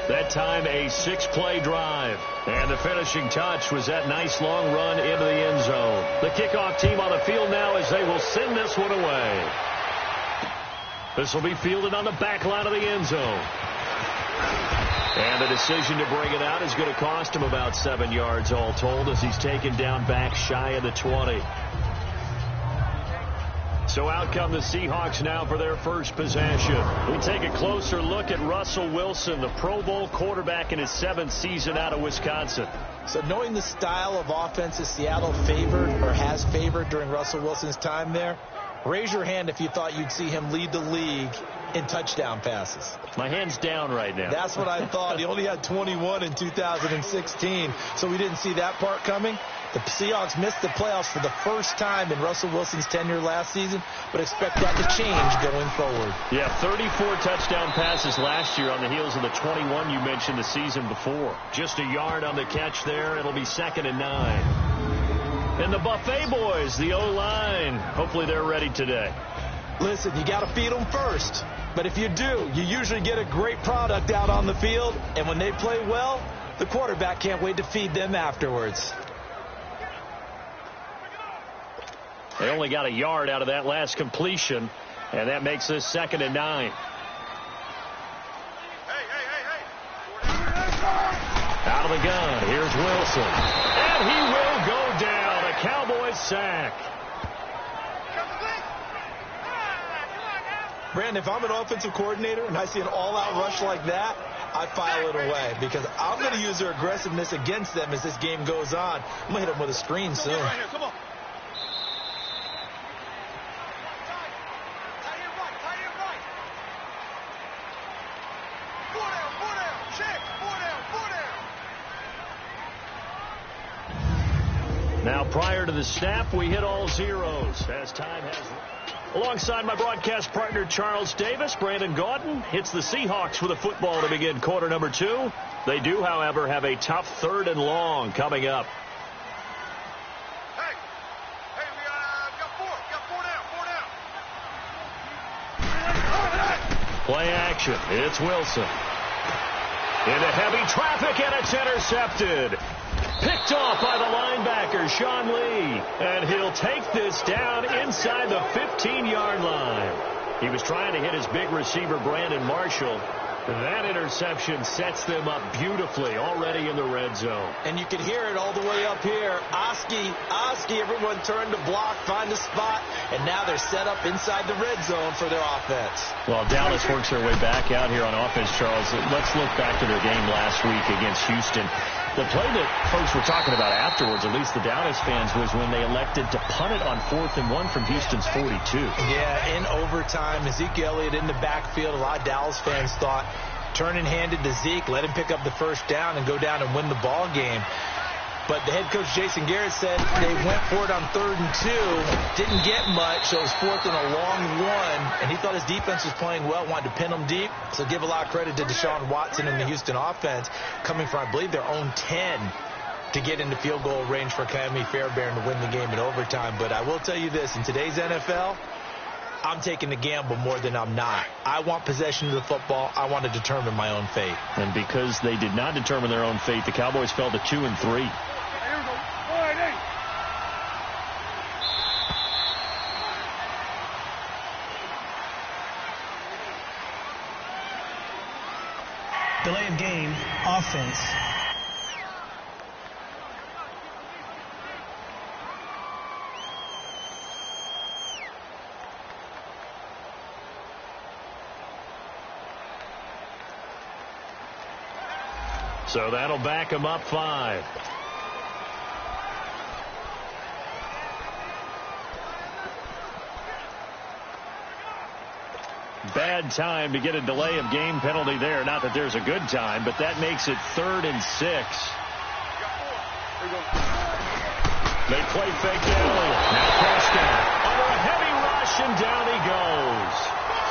That time a 6-play drive. And the finishing touch was that nice long run into the end zone. The kickoff team on the field now as they will send this one away. This will be fielded on the back line of the end zone. And the decision to bring it out is going to cost him about 7 yards all told as he's taken down back shy of the 20. So out come the Seahawks now for their first possession. We take a closer look at Russell Wilson, the Pro Bowl quarterback in his 7th season out of Wisconsin. So knowing the style of offense that Seattle favored or has favored during Russell Wilson's time there, raise your hand if you thought you'd see him lead the league in touchdown passes. My hand's down right now. That's what I thought. He only had 21 in 2016, so we didn't see that part coming. The Seahawks missed the playoffs for the first time in Russell Wilson's tenure last season, but expect that to change going forward. Yeah, 34 touchdown passes last year on the heels of the 21 you mentioned the season before. Just a yard on the catch there. It'll be 2nd and 9. And the Buffet boys, the O-line, hopefully they're ready today. Listen, you got to feed them first. But if you do, you usually get a great product out on the field. And when they play well, the quarterback can't wait to feed them afterwards. They only got a yard out of that last completion, and that makes this 2nd and 9. Out of the gun, here's Wilson. And he will go down. A Cowboys sack. Brandon, if I'm an offensive coordinator and I see an all-out rush like that, I file it away because I'm going to use their aggressiveness against them as this game goes on. I'm going to hit them with a screen soon. Come on. Now, prior to the snap, we hit all zeros as time has... Alongside my broadcast partner, Charles Davis, Brandon Gaudin hits the Seahawks with a football to begin quarter number 2. They do, however, have a tough 3rd and long coming up. Hey, we got 4 down. Play action. It's Wilson. Into heavy traffic, and it's intercepted. Picked off by the linebacker, Sean Lee. And he'll take this down inside the 15-yard line. He was trying to hit his big receiver, Brandon Marshall. That interception sets them up beautifully already in the red zone. And you can hear it all the way up here. Oski, everyone turned to block, find a spot, and now they're set up inside the red zone for their offense. Well, Dallas works their way back out here on offense, Charles. Let's look back to their game last week against Houston. The play that folks were talking about afterwards, at least the Dallas fans, was when they elected to punt it on 4th and 1 from Houston's 42. Yeah, in overtime, Ezekiel Elliott in the backfield. A lot of Dallas fans thought turn and hand it to Zeke, let him pick up the first down and go down and win the ball game. But the head coach, Jason Garrett, said they went for it on 3rd and 2, didn't get much, so it was 4th and a long 1, and he thought his defense was playing well, wanted to pin them deep. So give a lot of credit to Deshaun Watson and the Houston offense, coming from, I believe, their own 10 to get into field goal range for Kami Fairbairn to win the game in overtime. But I will tell you this, in today's NFL, I'm taking the gamble more than I'm not. I want possession of the football. I want to determine my own fate. And because they did not determine their own fate, the Cowboys fell to 2 and 3. Delay of game, offense. So that'll back them up 5. Bad time to get a delay of game penalty there. Not that there's a good time, but that makes it 3rd and 6. They play fake to Elliott. Now Preston under a heavy rush, and down he goes.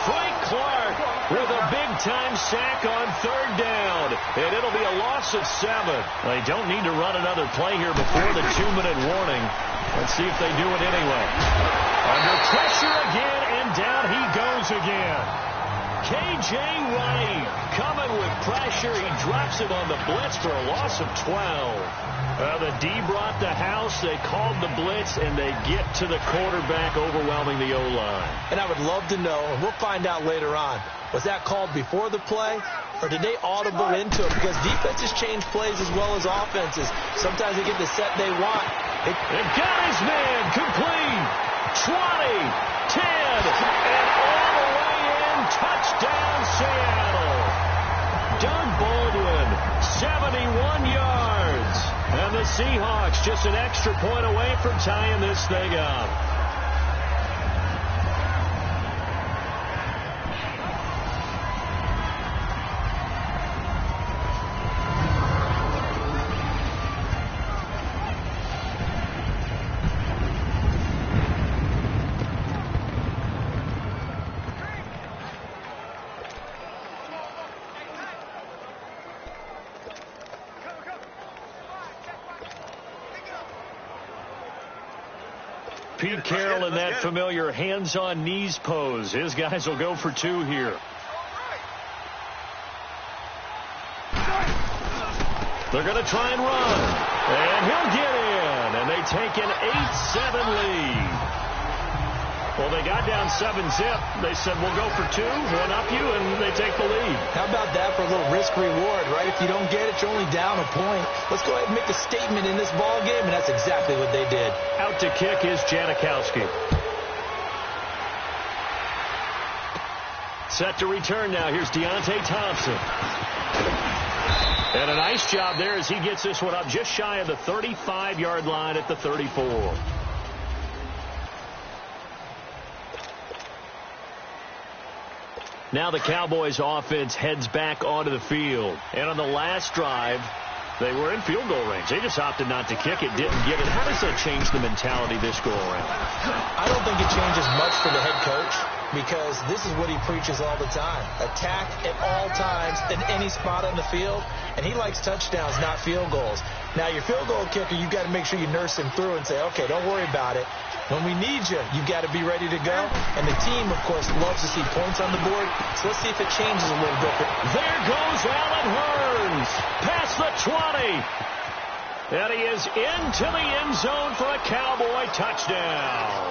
Frank Clark with a big-time sack on 3rd down, and it'll be a loss of 7. They don't need to run another play here before the 2-minute warning. Let's see if they do it anyway. Under pressure again, and down he goes again. K.J. Wright coming with pressure. He drops it on the blitz for a loss of 12. The D brought the house. They called the blitz, and they get to the quarterback, overwhelming the O-line. And I would love to know, and we'll find out later on, was that called before the play, or did they audible into it? Because defenses change plays as well as offenses. Sometimes they get the set they want. It got his man complete. 20, 10, and all the way in. Touchdown, Seattle. Doug Baldwin, 71 yards. And the Seahawks just an extra point away from tying this thing up. Pete Carroll in that familiar hands-on knees pose. His guys will go for 2 here. They're going to try and run. And he'll get in. And they take an 8-7 lead. Well, they got down 7-zip. They said, we'll go for 2, one up you, and they take the lead. How about that for a little risk-reward, right? If you don't get it, you're only down a point. Let's go ahead and make a statement in this ball game, and that's exactly what they did. Out to kick is Janikowski. Set to return now. Here's Deontay Thompson. And a nice job there as he gets this one up just shy of the 35-yard line at the 34. Now the Cowboys offense heads back onto the field. And on the last drive, they were in field goal range. They just opted not to kick it, didn't get it. How does that change the mentality this go around? I don't think it changes much for the head coach, because this is what he preaches all the time. Attack at all times in any spot on the field. And he likes touchdowns, not field goals. Now, your field goal kicker, you've got to make sure you nurse him through and say, okay, don't worry about it. When we need you, you've got to be ready to go. And the team, of course, loves to see points on the board. So let's see if it changes a little bit. There goes Allen Hurns. Past the 20. And he is into the end zone for a Cowboy touchdown.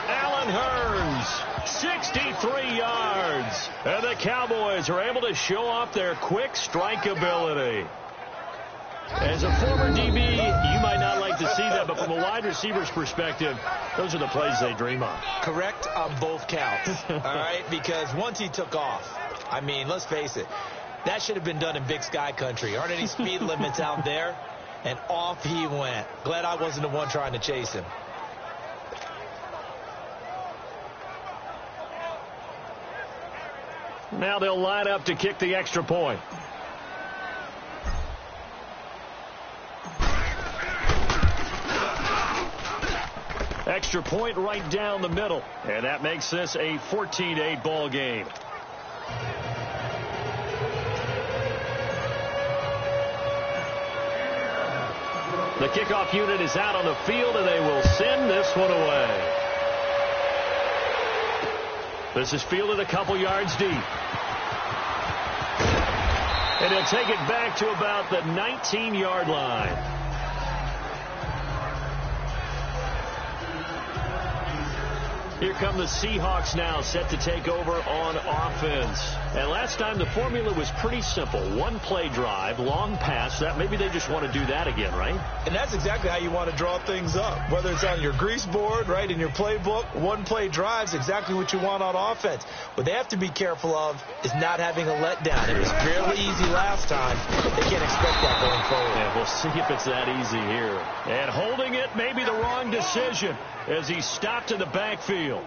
Allen Hurns, 63 yards. And the Cowboys are able to show off their quick strike ability. As a former DB, you might not like to see that, but from a wide receiver's perspective, those are the plays they dream of. Correct on both counts, all right? Because once he took off, I mean, let's face it, that should have been done in Big Sky Country. Aren't any speed limits out there? And off he went. Glad I wasn't the one trying to chase him. Now they'll line up to kick the extra point. Extra point right down the middle. And that makes this a 14-8 ball game. The kickoff unit is out on the field, and they will send this one away. This is fielded a couple yards deep. And he'll take it back to about the 19-yard line. Here come the Seahawks now, set to take over on offense. And last time the formula was pretty simple. One play drive, long pass. That maybe they just want to do that again, right? And that's exactly how you want to draw things up. Whether it's on your grease board, right, in your playbook, one play drive is exactly what you want on offense. What they have to be careful of is not having a letdown. It was fairly easy last time. They can't expect that going forward. Yeah, we'll see if it's that easy here. And holding it may be the wrong decision as he stopped in the backfield.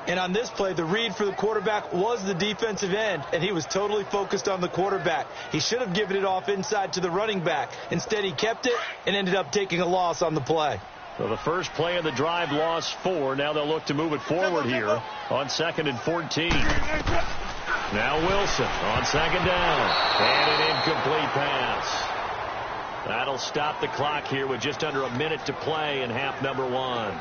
And on this play, the read for the quarterback was the defensive end, and he was totally focused on the quarterback. He should have given it off inside to the running back. Instead, he kept it and ended up taking a loss on the play. So the first play of the drive lost 4. Now they'll look to move it forward here on 2nd and 14. Now Wilson on 2nd down. And an incomplete pass. That'll stop the clock here with just under a minute to play in half number 1.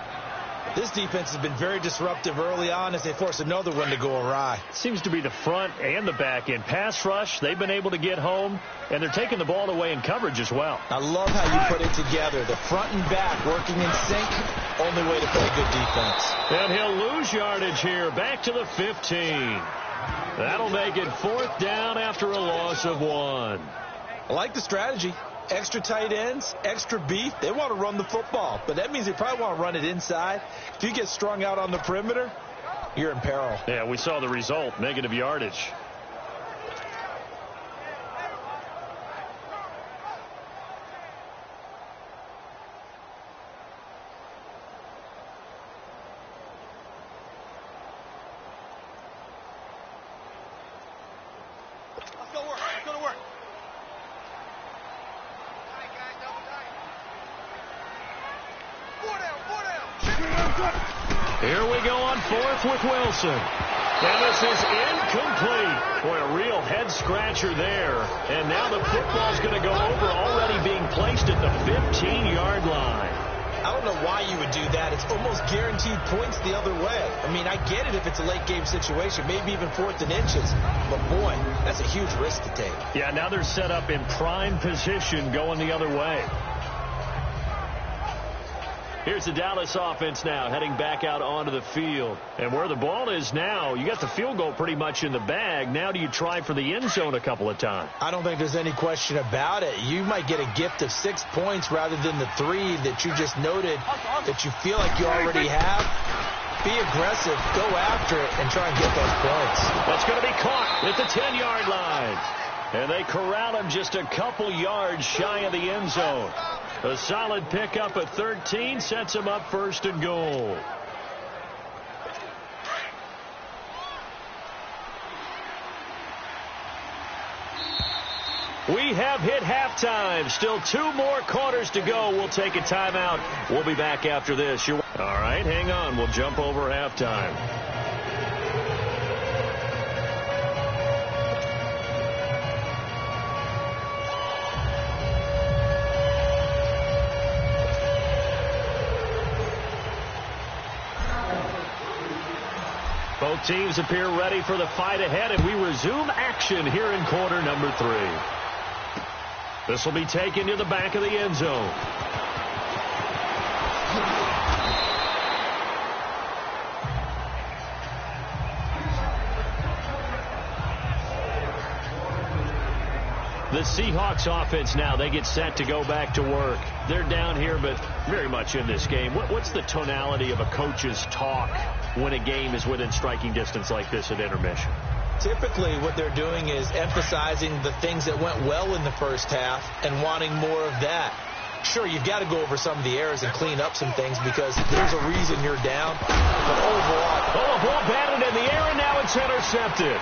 This defense has been very disruptive early on as they force another one to go awry. Seems to be the front and the back end. Pass rush, they've been able to get home, and they're taking the ball away in coverage as well. I love how you put it together. The front and back working in sync, only way to play good defense. And he'll lose yardage here, back to the 15. That'll make it 4th down after a loss of 1. I like the strategy. Extra tight ends, extra beef. They want to run the football, but that means they probably want to run it inside. If you get strung out on the perimeter, you're in peril. Yeah, we saw the result, negative yardage. Here we go on 4th with Wilson. And this is incomplete. Boy, a real head-scratcher there. And now the football's going to go over, already being placed at the 15-yard line. I don't know why you would do that. It's almost guaranteed points the other way. I mean, I get it if it's a late-game situation, maybe even 4th and inches. But, boy, that's a huge risk to take. Yeah, now they're set up in prime position going the other way. Here's the Dallas offense now heading back out onto the field. And where the ball is now, you got the field goal pretty much in the bag. Now do you try for the end zone a couple of times? I don't think there's any question about it. You might get a gift of 6 points rather than the 3 that you just noted that you feel like you already have. Be aggressive, go after it, and try and get those points. That's going to be caught at the 10-yard line. And they corral him just a couple yards shy of the end zone. A solid pickup at 13 sets him up 1st and goal. We have hit halftime. Still 2 more quarters to go. We'll take a timeout. We'll be back after this. All right, hang on. We'll jump over halftime. Both teams appear ready for the fight ahead, and we resume action here in quarter number 3. This will be taken to the back of the end zone. The Seahawks offense now, they get set to go back to work. They're down here, but very much in this game. What's the tonality of a coach's talk when a game is within striking distance like this at intermission? Typically, what they're doing is emphasizing the things that went well in the first half and wanting more of that. Sure, you've got to go over some of the errors and clean up some things because there's a reason you're down. But overall... Oh, a ball batted in the air, and now it's intercepted.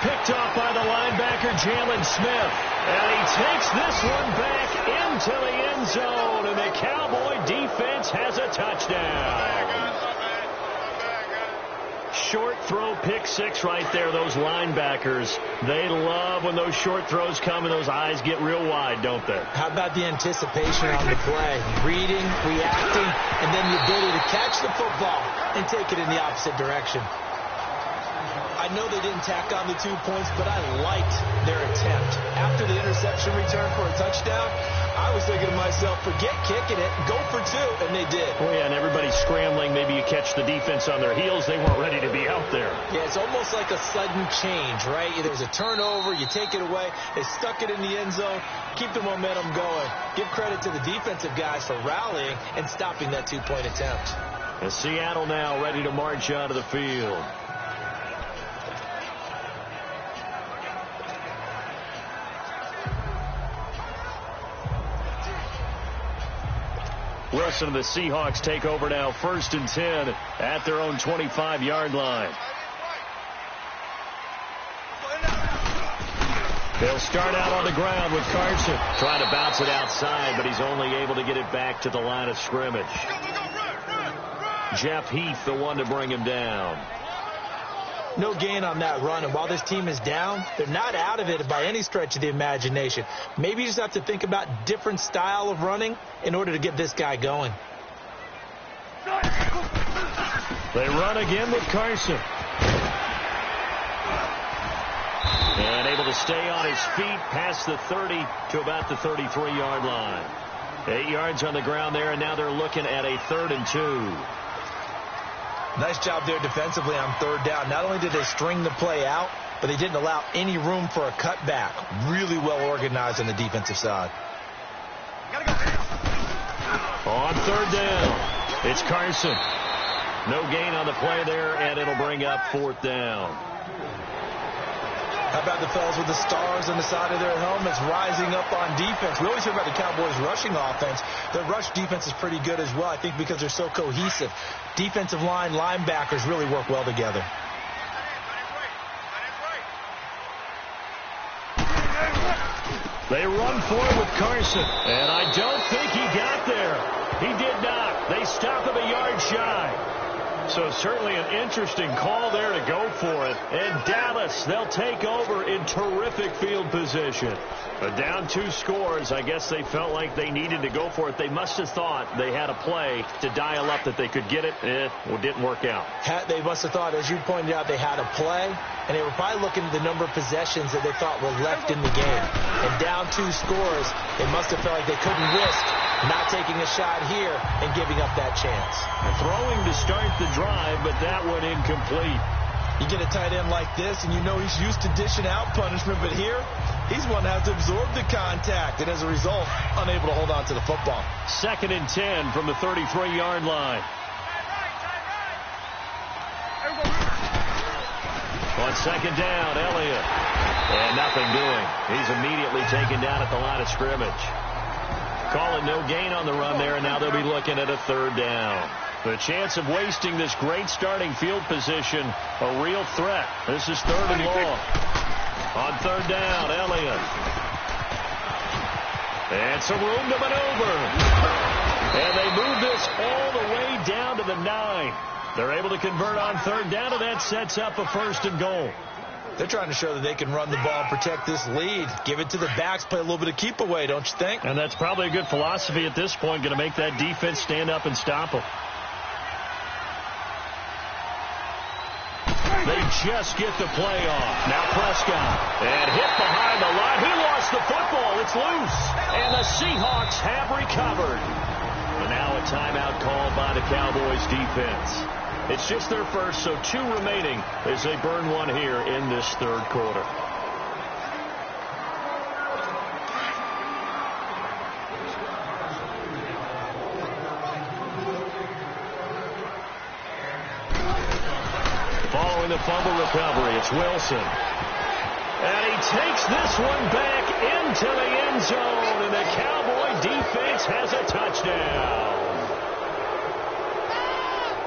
Picked off by the linebacker, Jalen Smith. And he takes this one back into the end zone, and the Cowboy defense has a touchdown. Short throw, pick 6 right there. Those linebackers, they love when those short throws come and those eyes get real wide, don't they? How about the anticipation on the play? Reading, reacting, and then the ability to catch the football and take it in the opposite direction. I know they didn't tack on the 2 points, but I liked their attempt. After the interception return for a touchdown, I was thinking to myself, forget kicking it, go for 2, and they did. Oh, yeah, and everybody's scrambling. Maybe you catch the defense on their heels. They weren't ready to be out there. Yeah, it's almost like a sudden change, right? There's a turnover, you take it away, they stuck it in the end zone, keep the momentum going. Give credit to the defensive guys for rallying and stopping that 2-point attempt. And Seattle now ready to march out of the field. Wilson and the Seahawks take over now, 1st and 10 at their own 25-yard line. They'll start out on the ground with Carson. Trying to bounce it outside, but he's only able to get it back to the line of scrimmage. Jeff Heath, the one to bring him down. No gain on that run, and while this team is down, they're not out of it by any stretch of the imagination. Maybe you just have to think about different style of running in order to get this guy going. They run again with Carson. And able to stay on his feet past the 30 to about the 33-yard line. 8 yards on the ground there, and now they're looking at a 3rd and 2. Nice job there defensively on 3rd down. Not only did they string the play out, but they didn't allow any room for a cutback. Really well organized on the defensive side. On 3rd down, it's Carson. No gain on the play there, and it'll bring up 4th down. How about the fellas with the stars on the side of their helmets rising up on defense? We always hear about the Cowboys' rushing offense. Their rush defense is pretty good as well, I think, because they're so cohesive. Defensive line, linebackers really work well together. They run forward with Carson, and I don't think he got there. He did not. They stop him a yard shy. So certainly an interesting call there to go for it. And Dallas, they'll take over in terrific field position. But down 2 scores, I guess they felt like they needed to go for it. They must have thought they had a play to dial up that they could get it. It didn't work out. They must have thought, as you pointed out, they had a play. And they were probably looking at the number of possessions that they thought were left in the game. And down 2 scores, they must have felt like they couldn't risk not taking a shot here and giving up that chance. Throwing to start the drive, but that one incomplete. You get a tight end like this, and you know he's used to dishing out punishment, but here, he's one that has to absorb the contact, and as a result, unable to hold on to the football. 2nd and 10 from the 33-yard line. On 2nd down, Elliott. And nothing doing. He's immediately taken down at the line of scrimmage. Calling no gain on the run there, and now they'll be looking at a 3rd down. The chance of wasting this great starting field position, a real threat. This is 3rd and long. On 3rd down, Elliott. And some room to maneuver. And they move this all the way down to the 9. They're able to convert on 3rd down, and that sets up a 1st and goal. They're trying to show that they can run the ball and protect this lead. Give it to the backs, play a little bit of keep away, don't you think? And that's probably a good philosophy at this point, going to make that defense stand up and stop them. They just get the play off. Now Prescott. And hit behind the line. He lost the football. It's loose. And the Seahawks have recovered. And now a timeout called by the Cowboys defense. It's just their first, so 2 remaining as they burn one here in this 3rd quarter. Following the fumble recovery, it's Wilson. And he takes this one back into the end zone, and the Cowboy defense has a touchdown.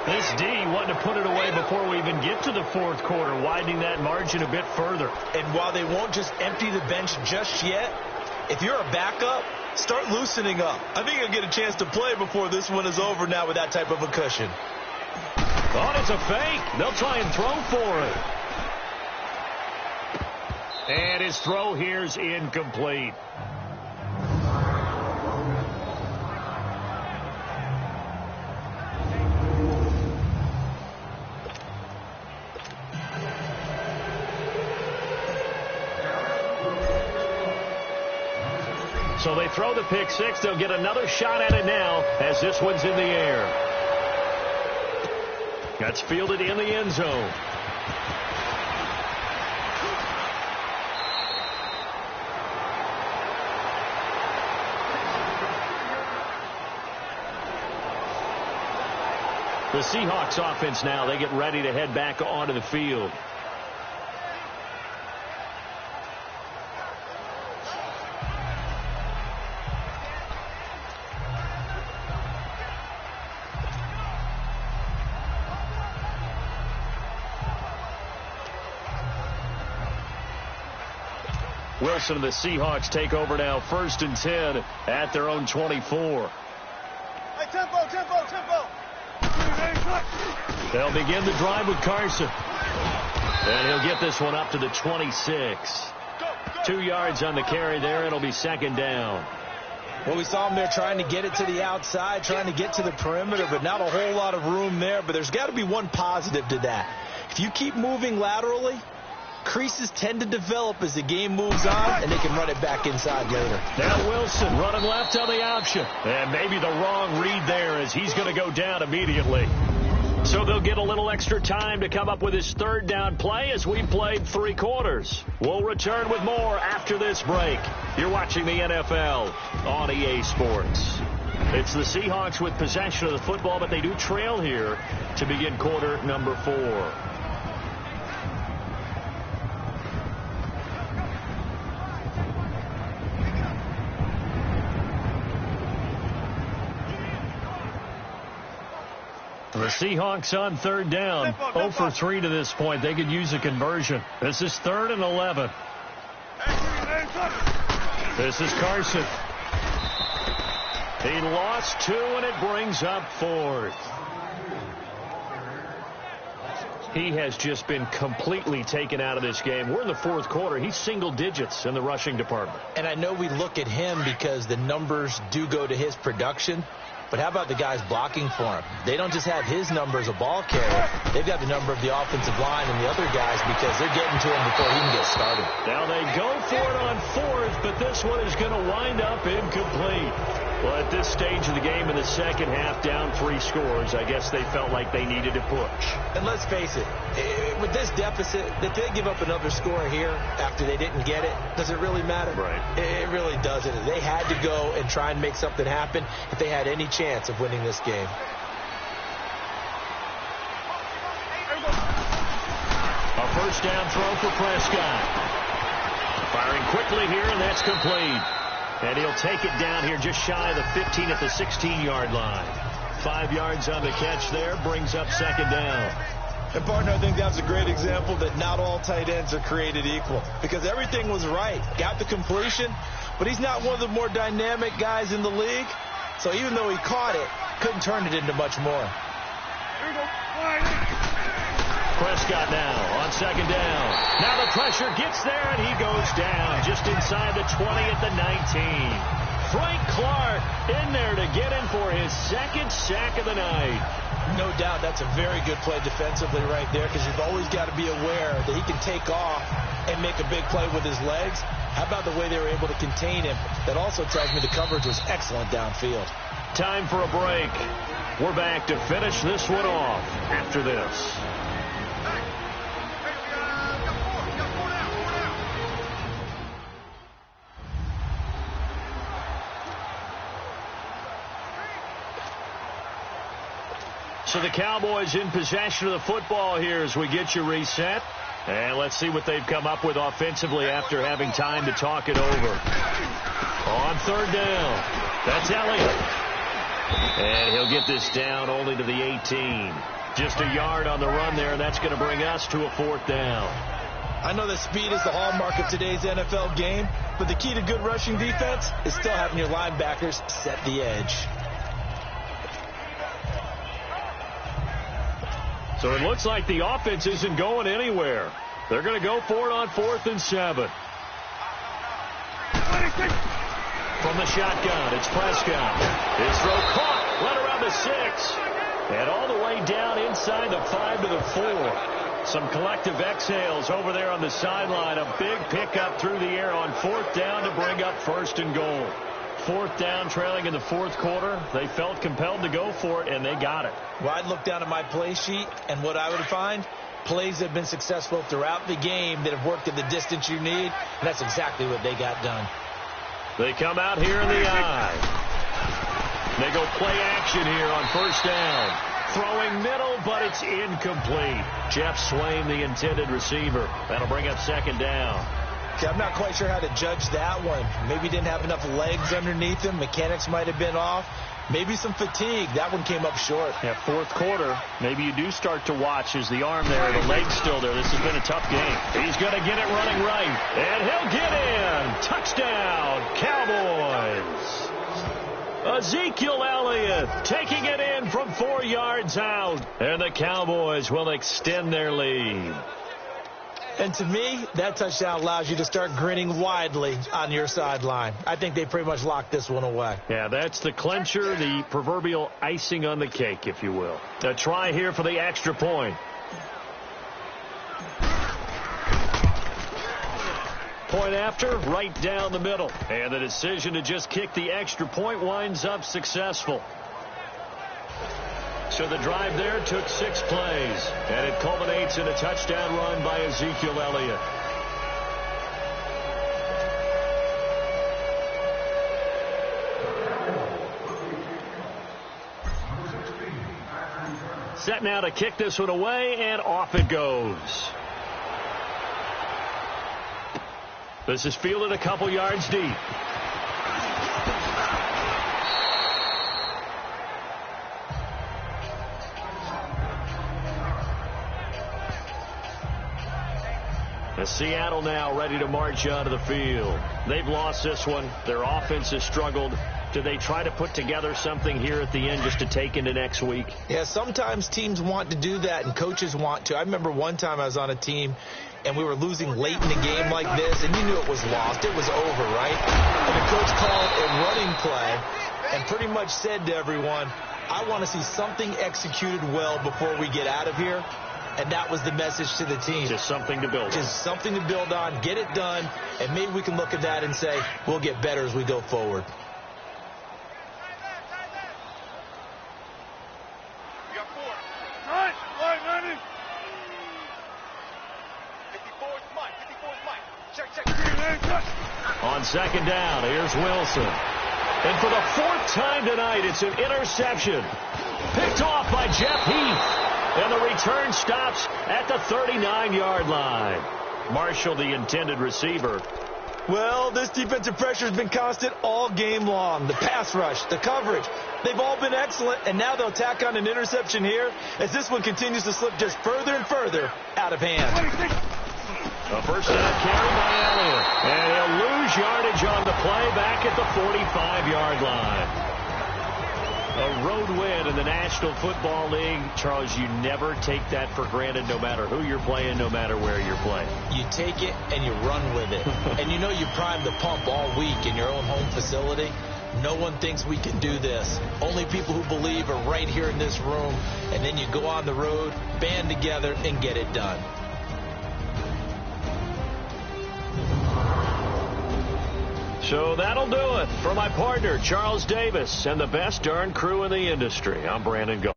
This D wanting to put it away before we even get to the 4th quarter, widening that margin a bit further. And while they won't just empty the bench just yet, if you're a backup, start loosening up. I think you'll get a chance to play before this one is over now with that type of a cushion. Oh, it's a fake. They'll try and throw for it. And his throw here's incomplete. So they throw the pick 6. They'll get another shot at it now as this one's in the air. That's fielded in the end zone. The Seahawks offense now, they get ready to head back onto the field. Wilson and the Seahawks take over now, 1st and 10 at their own 24. Hey, tempo. They'll begin the drive with Carson. And he'll get this one up to the 26. 2 yards on the carry there. It'll be 2nd down. Well, we saw him there trying to get it to the outside, trying to get to the perimeter, but not a whole lot of room there. But there's got to be one positive to that. If you keep moving laterally, creases tend to develop as the game moves on, and they can run it back inside later. Now Wilson running left on the option. And maybe the wrong read there as he's going to go down immediately. So they'll get a little extra time to come up with his third down play as we played 3 quarters. We'll return with more after this break. You're watching the NFL on EA Sports. It's the Seahawks with possession of the football, but they do trail here to begin quarter number 4. The Seahawks on third down, 0 for 3 to this point. They could use a conversion. This is 3rd and 11. This is Carson. He lost 2, and it brings up 4th. He has just been completely taken out of this game. We're in the 4th quarter. He's single digits in the rushing department. And I know we look at him because the numbers do go to his production. But how about the guys blocking for him? They don't just have his number as a ball carrier. They've got the number of the offensive line and the other guys because they're getting to him before he can get started. Now they go for it on 4th, but this one is going to wind up incomplete. Well, at this stage of the game in the second half, down 3 scores, I guess they felt like they needed to push. And let's face it, with this deficit, if they give up another score here after they didn't get it, does it really matter? Right. It really doesn't. They had to go and try and make something happen if they had any chance of winning this game. A first down throw for Prescott. Firing quickly here, and that's complete. And he'll take it down here just shy of the 15 at the 16-yard line. 5 yards on the catch there, brings up second down. And, partner, I think that's a great example that not all tight ends are created equal. Because everything was right. Got the completion, but he's not one of the more dynamic guys in the league. So even though he caught it, couldn't turn it into much more. Prescott now on second down. Now the pressure gets there, and he goes down just inside the 20 at the 19. Frank Clark in there to get in for his 2nd sack of the night. No doubt that's a very good play defensively right there because you've always got to be aware that he can take off and make a big play with his legs. How about the way they were able to contain him? That also tells me the coverage was excellent downfield. Time for a break. We're back to finish this one off after this. So the Cowboys in possession of the football here as we get you reset. And let's see what they've come up with offensively after having time to talk it over. On third down, that's Elliott. And he'll get this down only to the 18. Just a yard on the run there, and that's going to bring us to a 4th down. I know that speed is the hallmark of today's NFL game, but the key to good rushing defense is still having your linebackers set the edge. So it looks like the offense isn't going anywhere. They're going to go for it on 4th and 7. From the shotgun, it's Prescott. His throw caught, right around the 6. And all the way down inside the 5 to the 4. Some collective exhales over there on the sideline. A big pickup through the air on 4th down to bring up 1st and goal. 4th down, trailing in the 4th quarter. They felt compelled to go for it, and they got it. Well, I'd look down at my play sheet, and what I would find, plays that have been successful throughout the game that have worked at the distance you need, and that's exactly what they got done. They come out here in the eye. They go play action here on 1st down. Throwing middle, but it's incomplete. Jeff Swain, the intended receiver. That'll bring up 2nd down. Okay, I'm not quite sure how to judge that one. Maybe didn't have enough legs underneath him. Mechanics might have been off. Maybe some fatigue. That one came up short. Yeah, 4th quarter. Maybe you do start to watch as the arm there, the leg's still there. This has been a tough game. He's going to get it running right. And he'll get in. Touchdown, Cowboys. Ezekiel Elliott taking it in from 4 yards out. And the Cowboys will extend their lead. And to me, that touchdown allows you to start grinning widely on your sideline. I think they pretty much locked this one away. Yeah, that's the clincher, the proverbial icing on the cake, if you will. A try here for the extra point. Point after, right down the middle. And the decision to just kick the extra point winds up successful. So the drive there took 6 plays, and it culminates in a touchdown run by Ezekiel Elliott. Set now to kick this one away, and off it goes. This is fielded a couple yards deep. Seattle now ready to march onto the field. They've lost this one. Their offense has struggled. Do they try to put together something here at the end just to take into next week? Yeah, sometimes teams want to do that and coaches want to. I remember one time I was on a team and we were losing late in the game like this, and you knew it was lost. It was over, right? And the coach called a running play and pretty much said to everyone, I want to see something executed well before we get out of here. And that was the message to the team. Just something to build on. Just something to build on, get it done, and maybe we can look at that and say, we'll get better as we go forward. You got 4. Nice. Right, Manny. 54 is Mike. 54 is Mike. Check. On second down, here's Wilson. And for the 4th time tonight, it's an interception. Picked off by Jeff Heath. And the return stops at the 39-yard line. Marshall, the intended receiver. Well, this defensive pressure has been constant all game long. The pass rush, the coverage, they've all been excellent, and now they'll tack on an interception here as this one continues to slip just further and further out of hand. A first down carry by Elliott. And he'll lose yardage on the play back at the 45-yard line. A road win in the National Football League. Charles, you never take that for granted no matter who you're playing, no matter where you're playing. You take it and you run with it. And you know you prime the pump all week in your own home facility. No one thinks we can do this. Only people who believe are right here in this room. And then you go on the road, band together, and get it done. So that'll do it for my partner, Charles Davis, and the best darn crew in the industry. I'm Brandon Gault.